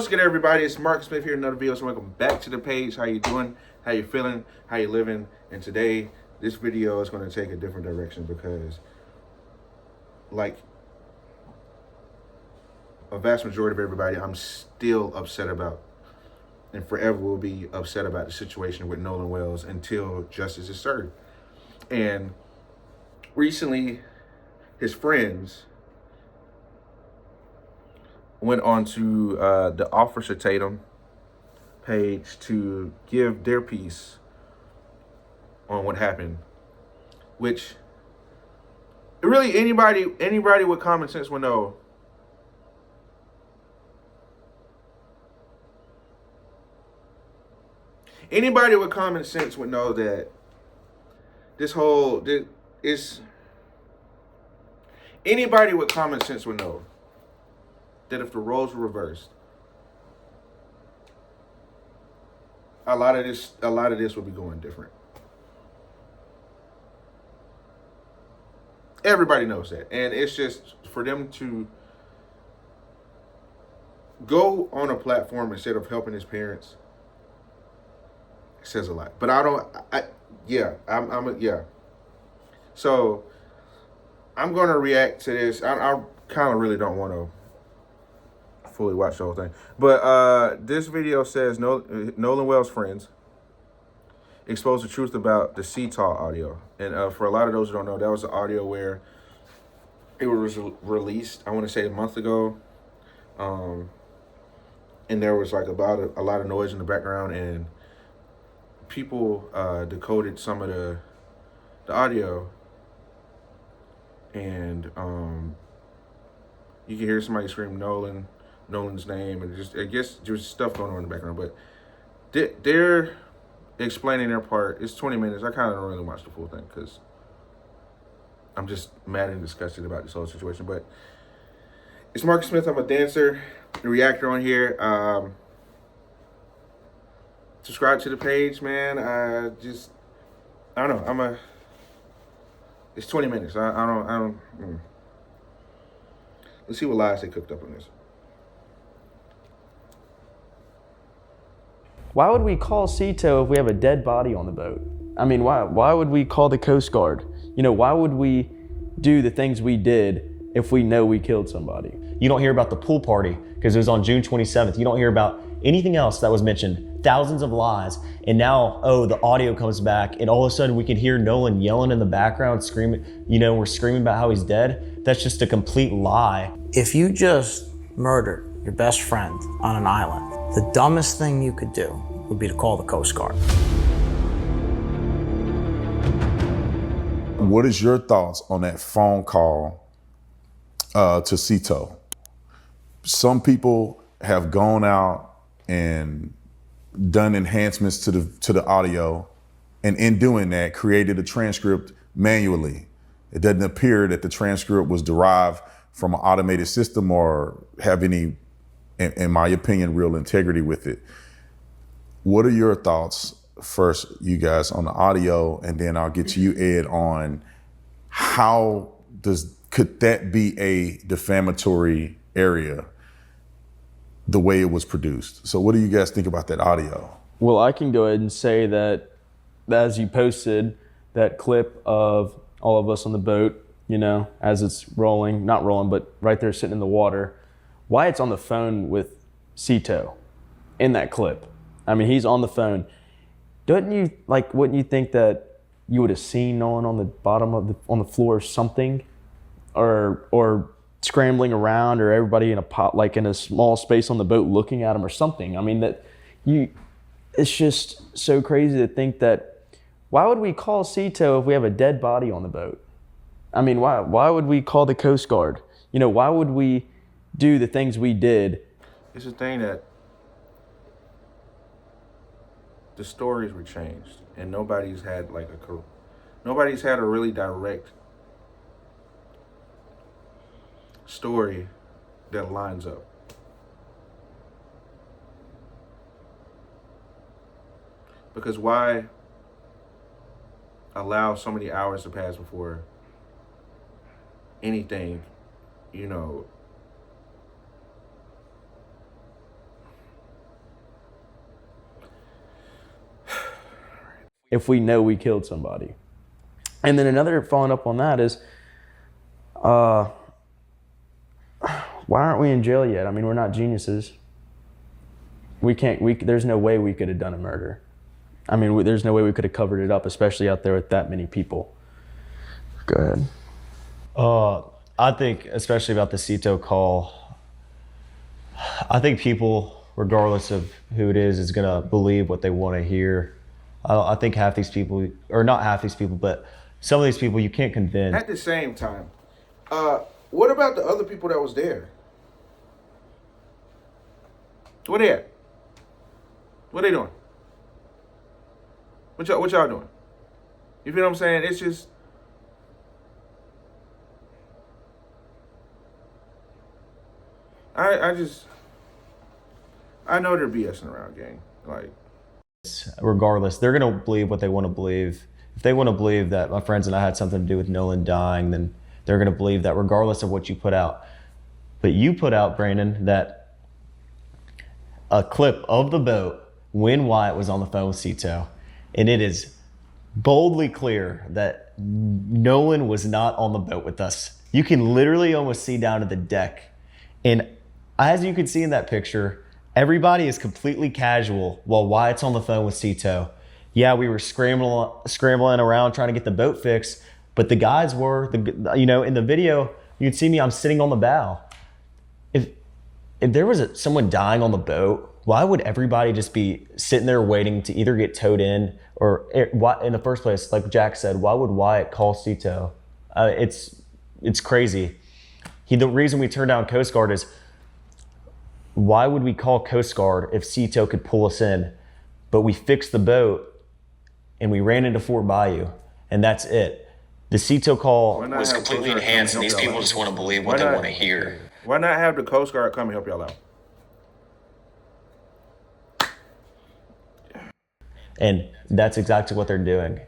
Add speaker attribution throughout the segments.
Speaker 1: What's good, everybody? It's Mark Smith here in another video. So welcome back to the page. How you doing? How you feeling? How you living? And today, this video is going to take a different direction because, like a vast majority of everybody, I'm still upset about, and forever will be upset about the situation with Nolan Wells until justice is served. And recently, his friends went on to the Officer Tatum page to give their piece on what happened, which really anybody with common sense would know. Anybody with common sense would know that anybody with common sense would know that if the roles were reversed, a lot of this would be going different. Everybody knows that. And it's just for them to go on a platform instead of helping his parents says a lot. But So I'm going to react to this. I kind of really don't want to fully watch the whole thing. But this video says Nolan Wells' friends expose the truth about the Seatow audio. And for a lot of those who don't know, that was the audio where it was released, I want to say a month ago. And there was like about a lot of noise in the background, and people decoded some of the audio, and you can hear somebody scream Nolan's name, and I guess there's stuff going on in the background. But they're explaining their part. It's 20 minutes. I kind of don't really watch the full thing because I'm just mad and disgusted about this whole situation. But it's Mark Smith. I'm a dancer, a reactor on here. Subscribe to the page, man. I don't know. It's 20 minutes. I don't. Let's see what lies they cooked up on this.
Speaker 2: Why would we call Seatow if we have a dead body on the boat? I mean, why would we call the Coast Guard? You know, why would we do the things we did if we know we killed somebody?
Speaker 3: You don't hear about the pool party because it was on June 27th. You don't hear about anything else that was mentioned. Thousands of lies. And now, the audio comes back, and all of a sudden we can hear Nolan yelling in the background, screaming, we're screaming about how he's dead. That's just a complete lie.
Speaker 4: If you just murdered your best friend on an island, the dumbest thing you could do would be to call the Coast Guard.
Speaker 5: What is your thoughts on that phone call to Seatow? Some people have gone out and done enhancements to the audio, and in doing that, created a transcript manually. It doesn't appear that the transcript was derived from an automated system or have any, in my opinion, real integrity with it. What are your thoughts, first, you guys, on the audio, and then I'll get to you, Ed, on could that be a defamatory area the way it was produced? So what do you guys think about that audio?
Speaker 2: Well, I can go ahead and say that as you posted that clip of all of us on the boat, as it's rolling, not rolling, but right there sitting in the water, Wyatt's on the phone with Seatow in that clip. I mean, he's on the phone. Wouldn't you think that you would have seen Nolan on the bottom on the floor or something, or scrambling around, or everybody in a small space on the boat looking at him or something? I mean, it's just so crazy to think that, why would we call Seatow if we have a dead body on the boat? I mean, why would we call the Coast Guard? Why would we do the things we did?
Speaker 1: It's a thing that the stories were changed, and nobody's had a really direct story that lines up. Because why allow so many hours to pass before anything,
Speaker 2: if we know we killed somebody? And then another following up on that is, why aren't we in jail yet? I mean, we're not geniuses. There's no way we could have done a murder. I mean, there's no way we could have covered it up, especially out there with that many people. Go ahead.
Speaker 3: I think, especially about the Seatow call, I think people, regardless of who it is going to believe what they want to hear. I think half these people, or not half these people, but some of these people you can't convince.
Speaker 1: At the same time, what about the other people that was there? Where they at? What they doing? What y'all doing? You feel what I'm saying? It's just, I know they're BSing around, gang. Like,
Speaker 3: regardless, they're going to believe what they want to believe. If they want to believe that my friends and I had something to do with Nolan dying, then they're going to believe that regardless of what you put out. But you put out, Brandon, that a clip of the boat when Wyatt was on the phone with Seatow, and it is boldly clear that Nolan was not on the boat with us. You can literally almost see down to the deck. And as you can see in that picture, everybody is completely casual while Wyatt's on the phone with Seatow. Yeah, we were scrambling around trying to get the boat fixed, but the guys were, in the video, you can see me, I'm sitting on the bow. If there was someone dying on the boat, why would everybody just be sitting there waiting to either get towed in or, in the first place, like Jack said, why would Wyatt call Seatow? It's crazy. The reason we turned down Coast Guard is, why would we call Coast Guard if Seatow could pull us in? But we fixed the boat and we ran into Fort Bayou, and that's it. The Seatow call was completely enhanced, and these people just want to believe what they want to hear.
Speaker 1: Why not have the Coast Guard come and help y'all out?
Speaker 3: And that's exactly what they're doing.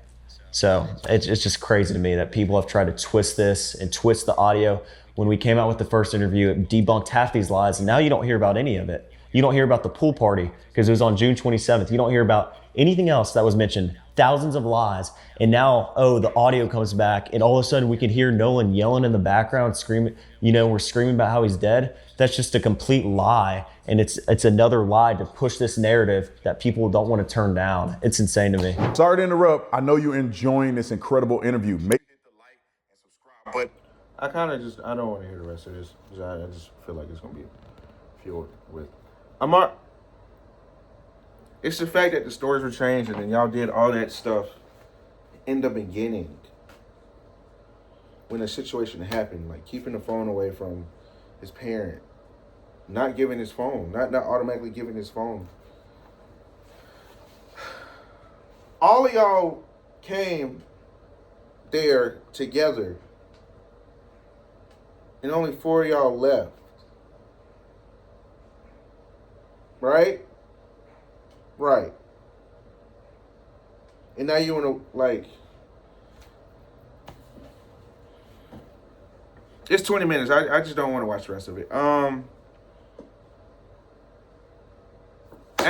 Speaker 3: So it's just crazy to me that people have tried to twist this and twist the audio. When we came out with the first interview, it debunked half these lies, and now you don't hear about any of it. You don't hear about the pool party because it was on June 27th. You don't hear about anything else that was mentioned. Thousands of lies. And now, the audio comes back, and all of a sudden we can hear Nolan yelling in the background, screaming, we're screaming about how he's dead. That's just a complete lie. And it's another lie to push this narrative that people don't want to turn down. It's insane to me.
Speaker 5: Sorry to interrupt. I know you're enjoying this incredible interview. Make sure to like and subscribe. But
Speaker 1: I don't want to hear the rest of this because I just feel like it's going to be fueled with. It's the fact that the stories were changed and then y'all did all that stuff in the beginning when the situation happened, like keeping the phone away from his parent, not giving his phone, not automatically giving his phone. All of y'all came there together and only 4 of y'all left. Right? Right. And now you want to, it's 20 minutes. I just don't want to watch the rest of it. At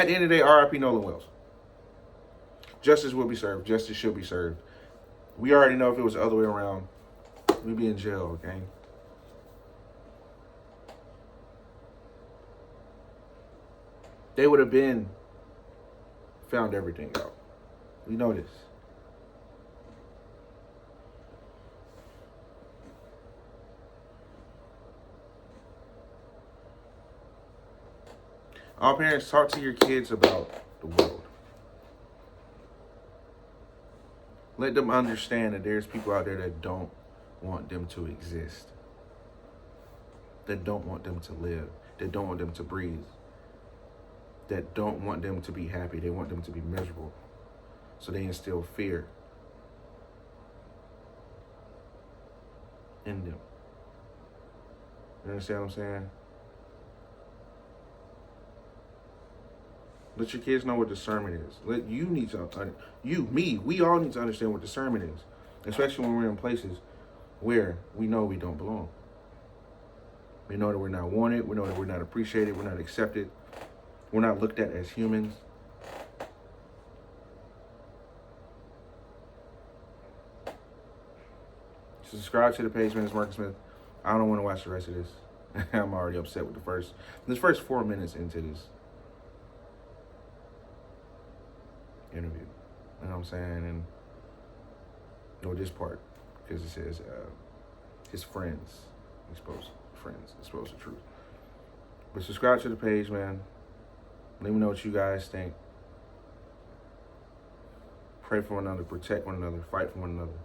Speaker 1: the end of the day, R.I.P. Nolan Wells. Justice will be served. Justice should be served. We already know if it was the other way around, we'd be in jail, okay? They would have been found everything out. We know this. All parents, talk to your kids about the world. Let them understand that there's people out there that don't want them to exist. That don't want them to live. That don't want them to breathe. That don't want them to be happy. They want them to be miserable. So they instill fear in them. You understand what I'm saying? Let your kids know what discernment is. We all need to understand what discernment is. Especially when we're in places where we know we don't belong. We know that we're not wanted. We know that we're not appreciated. We're not accepted. We're not looked at as humans. Subscribe to the page, man. It's Marcus Smith. I don't want to watch the rest of this. I'm already upset with this first 4 minutes into this interview. You know what I'm saying? And this part, because it says his friends expose the truth. But subscribe to the page, man. Let me know what you guys think. Pray for one another, protect one another, fight for one another.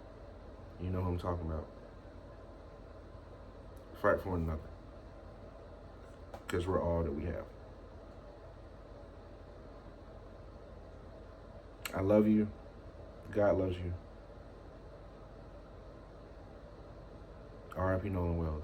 Speaker 1: You know who I'm talking about. Fight for one another. Because we're all that we have. I love you. God loves you. R.I.P. Nolan Wells.